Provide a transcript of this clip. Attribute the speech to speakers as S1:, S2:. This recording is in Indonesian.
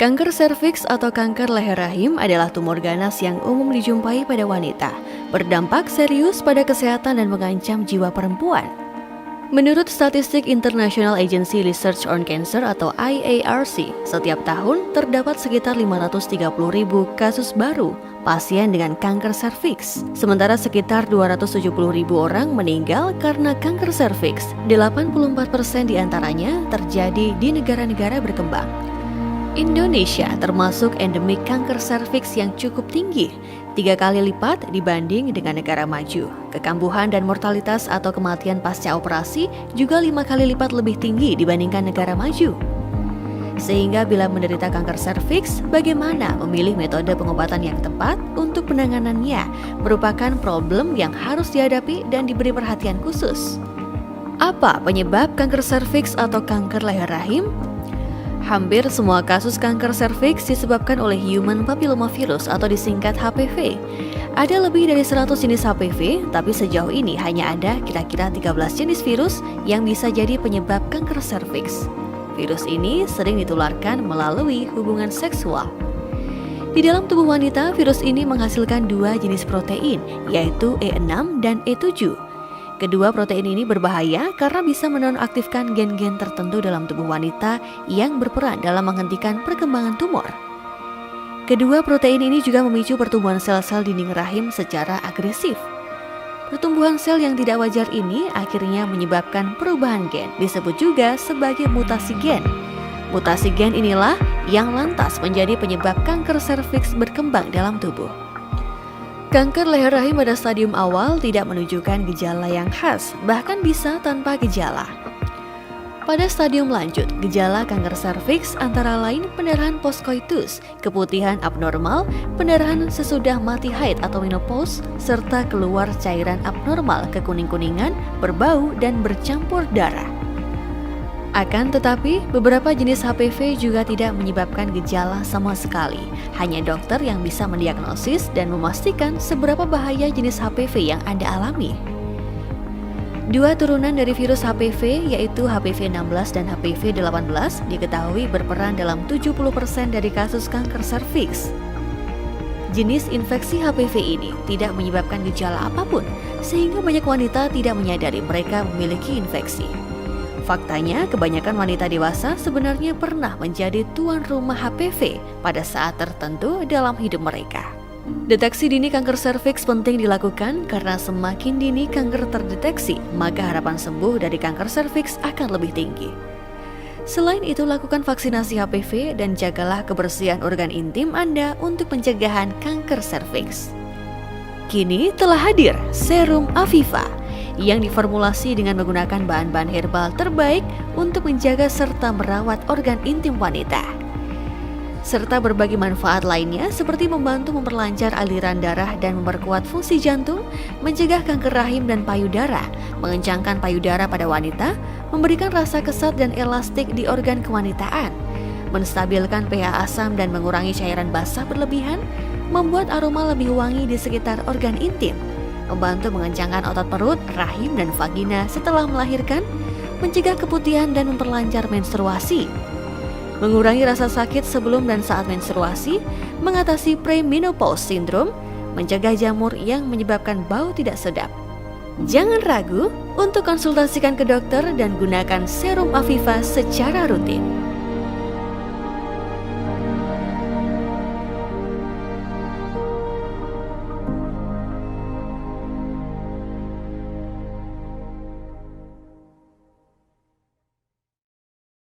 S1: Kanker serviks atau kanker leher rahim adalah tumor ganas yang umum dijumpai pada wanita, berdampak serius pada kesehatan dan mengancam jiwa perempuan. Menurut statistik International Agency Research on Cancer atau IARC, setiap tahun terdapat sekitar 530.000 kasus baru pasien dengan kanker serviks. Sementara sekitar 270.000 orang meninggal karena kanker serviks. 84% diantaranya terjadi di negara-negara berkembang. Indonesia termasuk endemik kanker serviks yang cukup tinggi, 3 kali lipat dibanding dengan negara maju. Kekambuhan dan mortalitas atau kematian pasca operasi juga 5 kali lipat lebih tinggi dibandingkan negara maju. Sehingga bila menderita kanker serviks, bagaimana memilih metode pengobatan yang tepat untuk penanganannya merupakan problem yang harus dihadapi dan diberi perhatian khusus. Apa penyebab kanker serviks atau kanker leher rahim? Hampir semua kasus kanker serviks disebabkan oleh human papillomavirus atau disingkat HPV. Ada lebih dari 100 jenis HPV, tapi sejauh ini hanya ada kira-kira 13 jenis virus yang bisa jadi penyebab kanker serviks. Virus ini sering ditularkan melalui hubungan seksual. Di dalam tubuh wanita, virus ini menghasilkan 2 jenis protein, yaitu E6 dan E7. Kedua protein ini berbahaya karena bisa menonaktifkan gen-gen tertentu dalam tubuh wanita yang berperan dalam menghentikan perkembangan tumor. Kedua protein ini juga memicu pertumbuhan sel-sel dinding rahim secara agresif. Pertumbuhan sel yang tidak wajar ini akhirnya menyebabkan perubahan gen, disebut juga sebagai mutasi gen. Mutasi gen inilah yang lantas menjadi penyebab kanker serviks berkembang dalam tubuh. Kanker leher rahim pada stadium awal tidak menunjukkan gejala yang khas, bahkan bisa tanpa gejala. Pada stadium lanjut, gejala kanker serviks antara lain pendarahan postkoitus, keputihan abnormal, pendarahan sesudah mati haid atau menopause, serta keluar cairan abnormal kekuning-kuningan, berbau, dan bercampur darah. Akan tetapi, beberapa jenis HPV juga tidak menyebabkan gejala sama sekali. Hanya dokter yang bisa mendiagnosis dan memastikan seberapa bahaya jenis HPV yang Anda alami. 2 turunan dari virus HPV yaitu HPV 16 dan HPV 18 diketahui berperan dalam 70% dari kasus kanker serviks. Jenis infeksi HPV ini tidak menyebabkan gejala apapun, sehingga banyak wanita tidak menyadari mereka memiliki infeksi. Faktanya, kebanyakan wanita dewasa sebenarnya pernah menjadi tuan rumah HPV pada saat tertentu dalam hidup mereka. Deteksi dini kanker serviks penting dilakukan karena semakin dini kanker terdeteksi, maka harapan sembuh dari kanker serviks akan lebih tinggi. Selain itu, lakukan vaksinasi HPV dan jagalah kebersihan organ intim Anda untuk pencegahan kanker serviks. Kini telah hadir Serum Aviva yang diformulasi dengan menggunakan bahan-bahan herbal terbaik untuk menjaga serta merawat organ intim wanita. Serta berbagai manfaat lainnya seperti membantu memperlancar aliran darah dan memperkuat fungsi jantung, mencegah kanker rahim dan payudara, mengencangkan payudara pada wanita, memberikan rasa kesat dan elastik di organ kewanitaan, menstabilkan pH asam dan mengurangi cairan basah berlebihan, membuat aroma lebih wangi di sekitar organ intim, membantu mengencangkan otot perut, rahim, dan vagina setelah melahirkan, mencegah keputihan dan memperlancar menstruasi, mengurangi rasa sakit sebelum dan saat menstruasi, mengatasi premenopause syndrome, mencegah jamur yang menyebabkan bau tidak sedap. Jangan ragu untuk konsultasikan ke dokter dan gunakan Serum Aviva secara rutin.